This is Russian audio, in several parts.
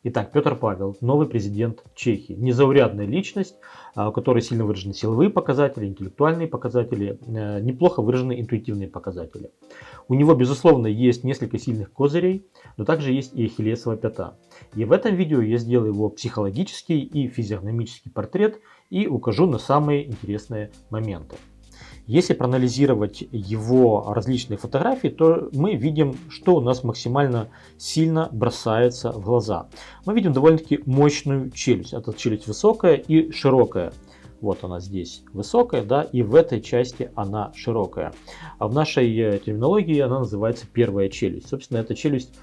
Итак, Петр Павел, новый президент Чехии. Незаурядная личность, у которой сильно выражены силовые показатели, интеллектуальные показатели, неплохо выражены интуитивные показатели. У него, безусловно, есть несколько сильных козырей, но также есть и ахиллесова пята. И в этом видео я сделаю его психологический и физиогномический портрет и укажу на самые интересные моменты. Если проанализировать его различные фотографии, то мы видим, что у нас максимально сильно бросается в глаза. Мы видим довольно-таки мощную челюсть. Эта челюсть высокая и широкая. Вот она здесь высокая, да, и в этой части она широкая. А в нашей терминологии она называется первая челюсть. Собственно, эта челюсть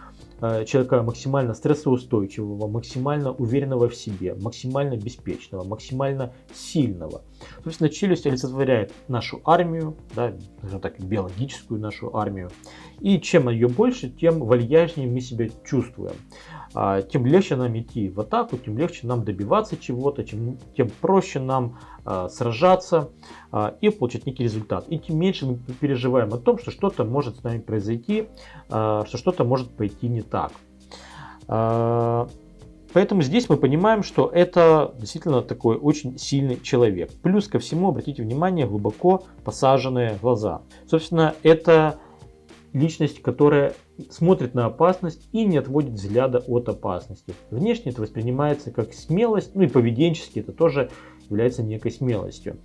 человека максимально стрессоустойчивого, максимально уверенного в себе, максимально беспечного, максимально сильного. Собственно, челюсть олицетворяет нашу армию, да, скажем так, биологическую нашу армию. И чем ее больше, тем вальяжнее мы себя чувствуем. Тем легче нам идти в атаку, тем легче нам добиваться чего-то, тем проще нам сражаться и получить некий результат. И тем меньше мы переживаем о том, что что-то может с нами произойти, что что-то может пойти не так. Поэтому здесь мы понимаем, что это действительно такой очень сильный человек. Плюс ко всему, обратите внимание, глубоко посаженные глаза. Собственно, это личность, которая смотрит на опасность и не отводит взгляда от опасности. Внешне это воспринимается как смелость, ну и поведенчески это тоже является некой смелостью.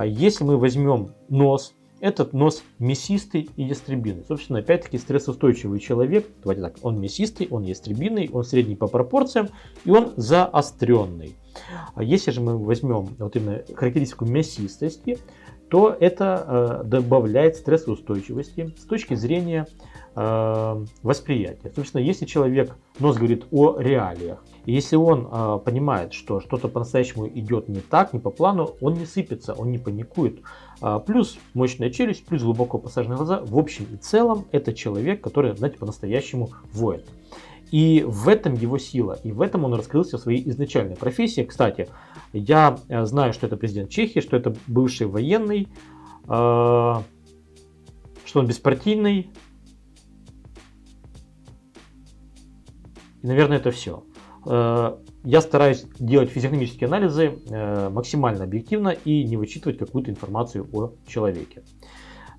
Если мы возьмем нос, этот нос мясистый и ястребиный. Собственно, опять-таки стрессоустойчивый человек. Давайте так, он мясистый, он ястребиный, он средний по пропорциям и он заостренный. Если же мы возьмем вот именно характеристику мясистости, то это добавляет стрессоустойчивости с точки зрения восприятия. Собственно, если человек, нос говорит о реалиях, и если он понимает, что что-то по-настоящему идет не так, не по плану, он не сыпется, он не паникует. Плюс мощная челюсть, плюс глубоко посаженные глаза. В общем и целом, это человек, который, знаете, по-настоящему воин. И в этом его сила, и в этом он раскрылся в своей изначальной профессии. Кстати, я знаю, что это президент Чехии, что это бывший военный, что он беспартийный. И, наверное, это все. Я стараюсь делать физиогномические анализы максимально объективно и не вычитывать какую-то информацию о человеке.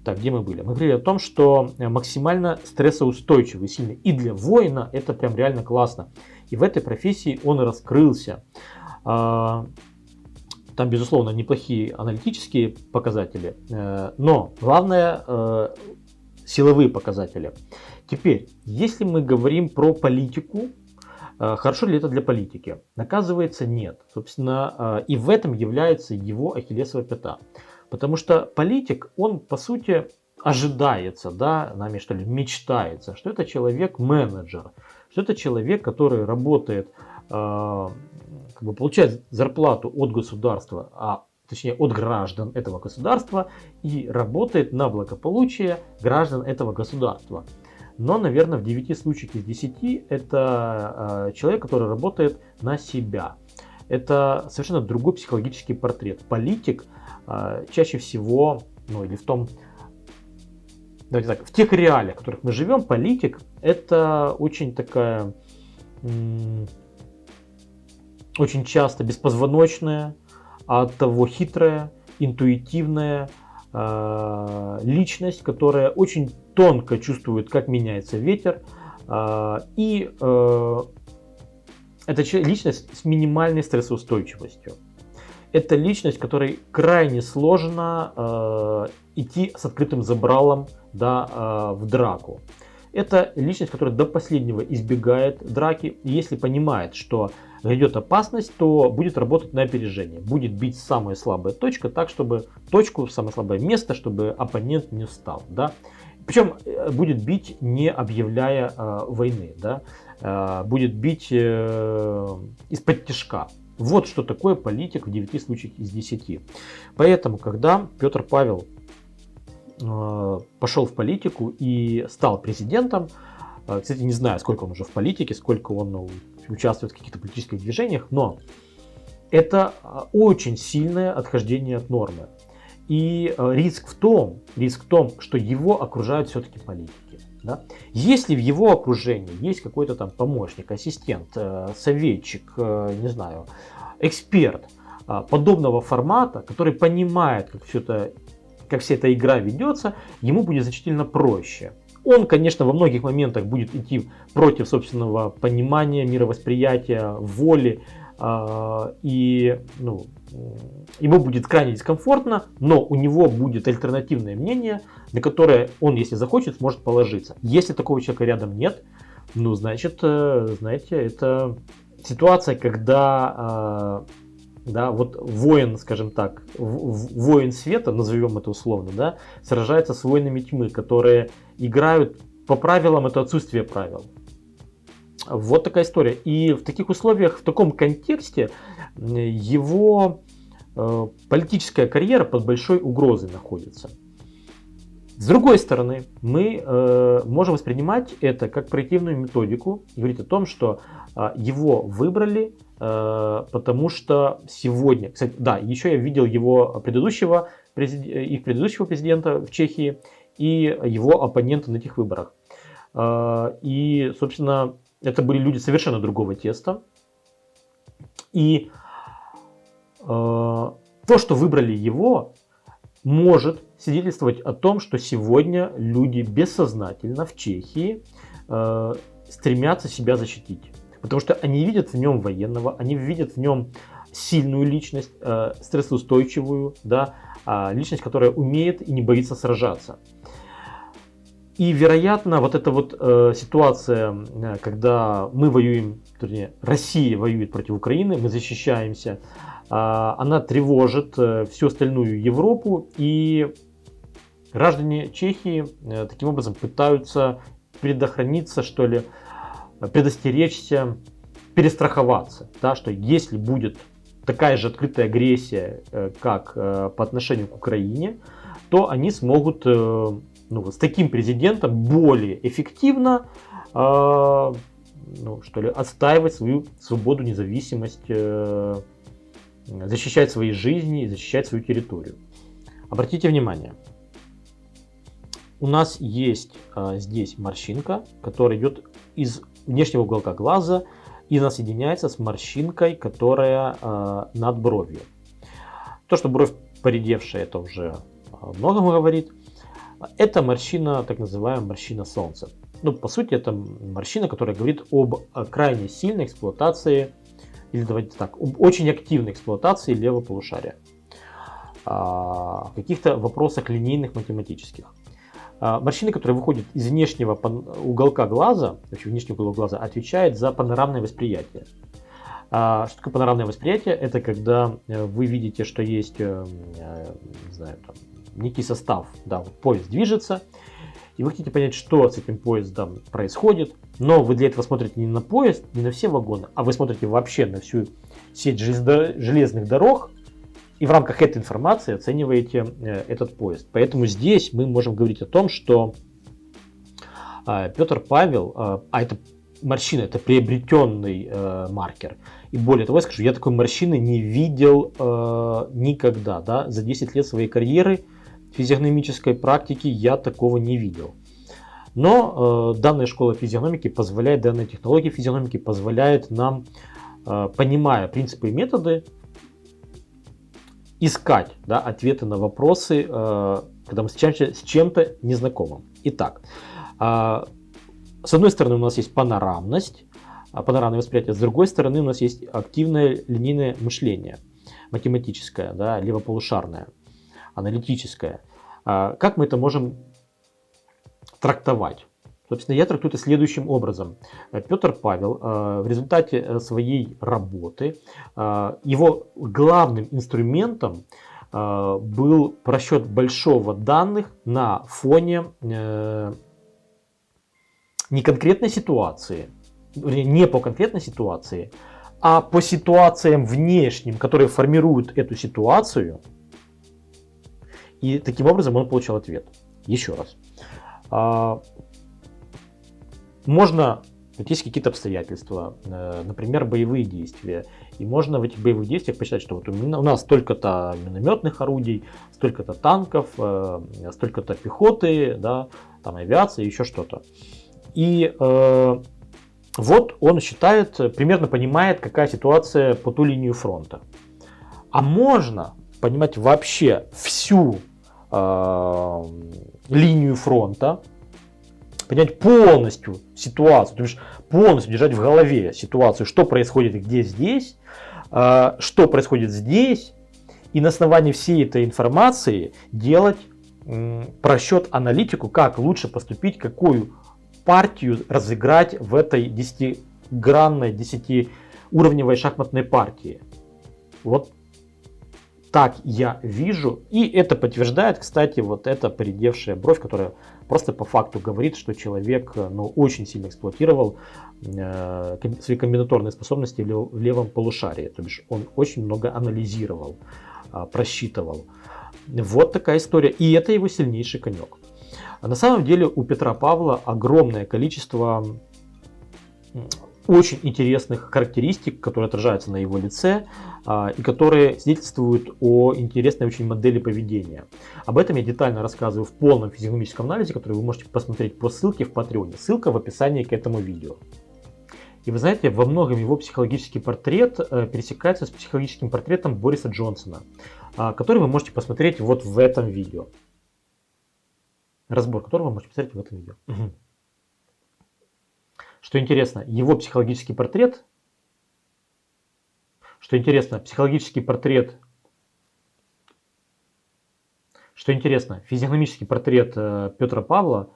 Так, где мы были? Мы говорили о том, что максимально стрессоустойчивый, сильный. И для воина это прям реально классно. И в этой профессии он раскрылся. Там, безусловно, неплохие аналитические показатели, но главное силовые показатели. Теперь, если мы говорим про политику, хорошо ли это для политики? Оказывается, нет. Собственно, и в этом является его ахиллесова пята. Потому что политик, он по сути ожидается, да, нами что ли, мечтается, что это человек-менеджер, что это человек, который работает, получает зарплату от государства, точнее от граждан этого государства и работает на благополучие граждан этого государства. Но, наверное, в 9 случаях из 10 это человек, который работает на себя. Это совершенно другой психологический портрет. Политик чаще всего, ну или давайте так, в тех реалиях, в которых мы живем, политик это очень такая, очень часто беспозвоночная, а оттого хитрая, интуитивная личность, которая очень тонко чувствует, как меняется ветер, и это личность с минимальной стрессоустойчивостью. Это личность, которой крайне сложно идти с открытым забралом, да, в драку. Это личность, которая до последнего избегает драки. И если понимает, что грядет опасность, то будет работать на опережение. Будет бить самая слабая точка, так чтобы точку, самое слабое место, чтобы оппонент не встал. Да? Причем будет бить, не объявляя войны. Да? Будет бить из-под тишка. Вот что такое политик в 9 случаях из 10. Поэтому, когда Петр Павел пошел в политику и стал президентом, кстати, не знаю, сколько он уже в политике, сколько он участвует в каких-то политических движениях, но это очень сильное отхождение от нормы. И риск в том, что его окружают все-таки политики. Да? Если в его окружении есть какой-то там помощник, ассистент, советчик, не знаю, эксперт подобного формата, который понимает, как вся эта игра ведется, ему будет значительно проще. Он, конечно, во многих моментах будет идти против собственного понимания, мировосприятия, воли, и ему будет крайне дискомфортно, но у него будет альтернативное мнение, на которое он, если захочет, сможет положиться. Если такого человека рядом нет, значит, знаете, это ситуация, когда воин, скажем так, воин света, назовем это условно, да, сражается с воинами тьмы, которые играют по правилам, это отсутствие правил. Вот такая история. И в таких условиях, в таком контексте его политическая карьера под большой угрозой находится. С другой стороны, мы можем воспринимать это как проективную методику и говорить о том, что его выбрали, потому что сегодня, кстати, да, еще я видел их предыдущего президента в Чехии и его оппонента на этих выборах. И, собственно, это были люди совершенно другого теста. И то, что выбрали его, может свидетельствовать о том, что сегодня люди бессознательно в Чехии стремятся себя защитить. Потому что они видят в нем военного, они видят в нем сильную личность, стрессоустойчивую, да, личность, которая умеет и не боится сражаться. И, вероятно, вот эта вот ситуация, когда мы воюем, точнее, Россия воюет против Украины, мы защищаемся, она тревожит всю остальную Европу, и граждане Чехии таким образом пытаются предохраниться, что ли, предостеречься, перестраховаться, да, что если будет такая же открытая агрессия, как по отношению к Украине, то они смогут с таким президентом более эффективно отстаивать свою свободу, независимость, защищать свои жизни и защищать свою территорию. Обратите внимание, у нас есть здесь морщинка, которая идет из внешнего уголка глаза и она соединяется с морщинкой, которая над бровью. То, что бровь поредевшая, это уже многому говорит. Это морщина, так называемая морщина солнца. По сути, это морщина, которая говорит об крайне сильной эксплуатации, или давайте так, об очень активной эксплуатации левого полушария. В каких-то вопросах линейных, математических. Морщина, которая выходит из внешнего уголка глаза, вообще внешний уголок глаза, отвечает за панорамное восприятие. Что такое панорамное восприятие? Это когда вы видите, что есть, не знаю, там, некий состав, да, вот поезд движется, и вы хотите понять, что с этим поездом происходит, но вы для этого смотрите не на поезд, не на все вагоны, а вы смотрите вообще на всю сеть железных дорог, и в рамках этой информации оцениваете этот поезд. Поэтому здесь мы можем говорить о том, что Петр Павел, это морщина, это приобретенный маркер. И более того, я скажу, я такой морщины не видел никогда, да, за 10 лет своей карьеры физиогномической практики я такого не видел. Но данная школа физиогномики позволяет, данная технология физиогномики позволяет нам, понимая принципы и методы, искать, да, ответы на вопросы, когда мы встречаемся с чем-то незнакомым. Итак, с одной стороны у нас есть панорамность, панорамное восприятие, с другой стороны у нас есть активное линейное мышление, математическое, да, левополушарное, аналитическое. Как мы это можем трактовать? Собственно, я трактую это следующим образом. Петр Павел в результате своей работы, его главным инструментом был просчет большого данных на фоне не конкретной ситуации, не по конкретной ситуации, а по ситуациям внешним, которые формируют эту ситуацию. И таким образом он получил ответ. Еще раз. Можно Вот есть какие-то обстоятельства, например, боевые действия. И можно в этих боевых действиях посчитать, что вот у нас столько-то минометных орудий, столько-то танков, столько-то пехоты, да, там авиации, еще что-то. И вот он считает, примерно понимает, какая ситуация по ту линию фронта. А можно понимать вообще всю линию фронта, понять полностью ситуацию, то есть полностью держать в голове ситуацию, что происходит где здесь, что происходит здесь, и на основании всей этой информации делать просчет, аналитику, как лучше поступить, какую партию разыграть в этой 10-гранной, 10-уровневой шахматной партии. Вот так я вижу. И это подтверждает, кстати, вот эта поредевшая бровь, которая просто по факту говорит, что человек очень сильно эксплуатировал свои комбинаторные способности в левом полушарии. То бишь он очень много анализировал, просчитывал. Вот такая история. И это его сильнейший конек. А на самом деле у Петра Павла огромное количество очень интересных характеристик, которые отражаются на его лице и которые свидетельствуют о интересной очень модели поведения. Об этом я детально рассказываю в полном физиогномическом анализе, который вы можете посмотреть по ссылке в Патреоне. Ссылка в описании к этому видео. И вы знаете, во многом его психологический портрет пересекается с психологическим портретом Бориса Джонсона, который вы можете посмотреть вот в этом видео. Разбор которого вы можете посмотреть в этом видео. Что интересно, его психологический портрет, физиогномический портрет Петра Павла